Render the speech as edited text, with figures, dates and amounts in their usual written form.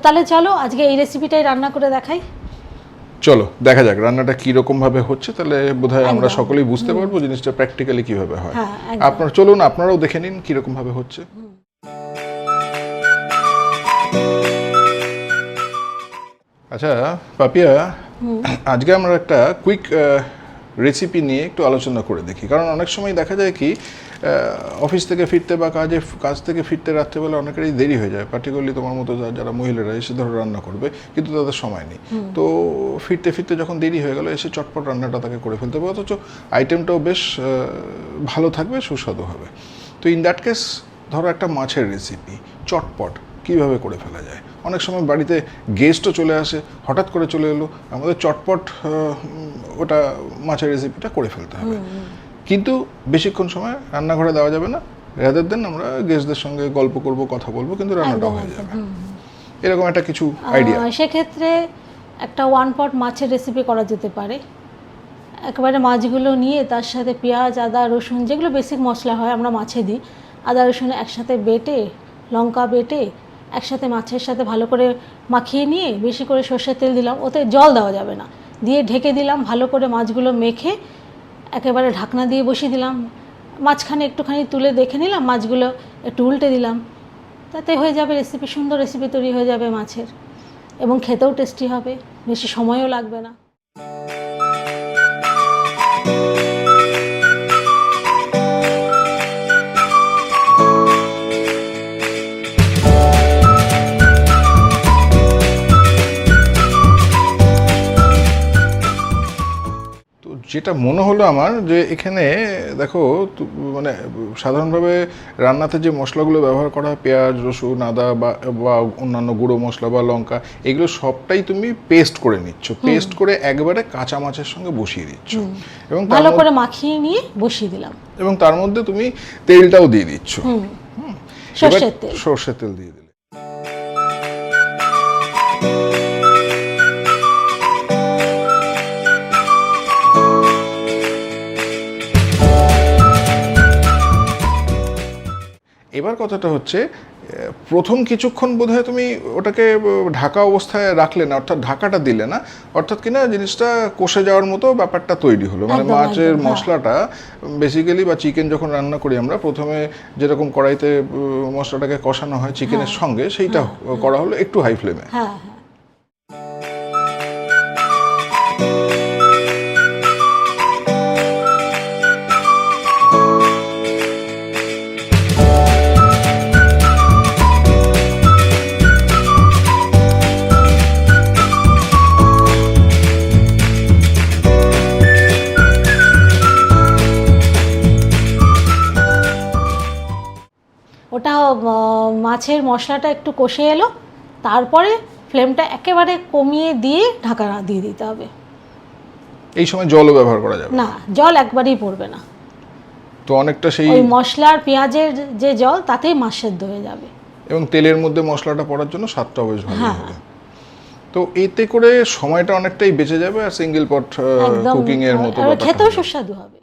তাহলে চলো আজকে এই রেসিপিটাই রান্না করে দেখাই। চলো দেখা যাক রান্নাটা কীরকম ভাবে হচ্ছে, তাহলে বোধহয় আমরা সকলেই বুঝতে পারবো জিনিসটা প্র্যাকটিক্যালি কিভাবে হয়। আপনারা চলুন, আপনারাও দেখে নিন কীরকম ভাবে হচ্ছে। আচ্ছা পাপিয়া, আজকে আমরা একটা কুইক রেসিপি নিয়ে একটু আলোচনা করে দেখি। কারণ অনেক সময় দেখা যায় কি অফিস থেকে ফিরতে বা কাজ থেকে ফিরতে রাত্রেবেলা অনেকেরই দেরি হয়ে যায়, পার্টিকুলারলি তোমার মতো যারা মহিলারা এসে ধরো রান্না করবে, কিন্তু তাদের সময় নেই। তো ফিরতে ফিরতে যখন দেরি হয়ে গেল, এসে চটপট রান্নাটা তাকে করে ফেলতে হবে, অথচ আইটেমটাও বেশ ভালো থাকবে, সুস্বাদু হবে। তো ইন দ্যাট কেস ধরো একটা মাছের রেসিপি চটপট কীভাবে করে ফেলা যায়। অনেক সময় বাড়িতে গেস্টও চলে আসে, হঠাৎ করে চলে এলো, আমাদের চটপট ওটা মাছের রেসিপিটা করে ফেলতে হবে। কিন্তু বেশিক্ষণ সময় রান্নাঘরে দেওয়া যাবে না, রাদার দেন আমরা গেস্টদের সঙ্গে গল্প করব, কথা বলবো, কিন্তু রান্নাটাও হয়ে যাবে। এরকম একটা কিছু আইডিয়া। সেক্ষেত্রে একটা 1 পট মাছের রেসিপি করা যেতে পারে। একেবারে মাছগুলো নিয়ে তার সাথে পেঁয়াজ, আদা, রসুন, যেগুলো বেসিক মশলা হয় আমরা মাছে দিই, আদা রসুন একসাথে বেটে, লঙ্কা বেটে একসাথে মাছের সাথে ভালো করে মাখিয়ে নিয়ে বেশি করে সর্ষের তেল দিলাম, ওতে জল দেওয়া যাবে না, দিয়ে ঢেকে দিলাম, ভালো করে মাছগুলো মেখে একেবারে ঢাকনা দিয়ে বসিয়ে দিলাম। মাঝখানে একটুখানি তুলে দেখে নিলাম, মাছগুলো একটু উল্টে দিলাম, তাতে হয়ে যাবে রেসিপি, সুন্দর রেসিপি তৈরি হয়ে যাবে মাছের, এবং খেতেও টেস্টি হবে, বেশি সময়ও লাগবে না। যেটা মনে হলো আমার, যে এখানে দেখো মানে সাধারণভাবে রান্নাতে যে মশলাগুলো ব্যবহার করা হয়, পেঁয়াজ, রসুন, আদা বা অন্যান্য গুঁড়ো মশলা বা লঙ্কা, এগুলো সবটাই তুমি পেস্ট করে নিচ্ছ, পেস্ট করে একবারে কাঁচা মাছের সঙ্গে বসিয়ে দিচ্ছ, এবং ভালো করে মাখিয়ে নিয়ে বসিয়ে দিলাম, এবং তার মধ্যে তুমি তেলটাও দিয়ে দিচ্ছ, সর্ষের তেল দিয়ে দিলে। এবার কথাটা হচ্ছে, প্রথম কিছুক্ষণ বোধহয় তুমি ওটাকে ঢাকা অবস্থায় রাখলে না, অর্থাৎ ঢাকাটা দিলে না, অর্থাৎ কিনা জিনিসটা কষে যাওয়ার মতো ব্যাপারটা তৈরি হলো। মানে মাছের মশলাটা বেসিক্যালি, বা চিকেন যখন রান্না করি আমরা, প্রথমে যেরকম কড়াইতে মশলাটাকে কষানো হয় চিকেনের সঙ্গে, সেইটা করা হলো একটু হাই ফ্লেমে। ওটা মাছের মশলাটা একটু কষে এলো, তারপরে ফ্লেমটা একেবারে কমিয়ে দিয়ে ঢাকা দিয়ে দিতে হবে। এই সময় জলও ব্যবহার করা যাবে না, জল একবারেই পড়বে না। তো অনেকটা সেই ওই মশলার পেঁয়াজের যে জল, তাতেই মাছ সেদ্ধ হয়ে যাবে, এবং তেলের মধ্যে মশলাটা পড়ার জন্য স্বাদটাও বেশ ভালো হবে। তো এতে করে সময়টা অনেকটাই বেঁচে যাবে, আর সিঙ্গেল পট কুকিং এর মতো খেতেও সুস্বাদু হবে।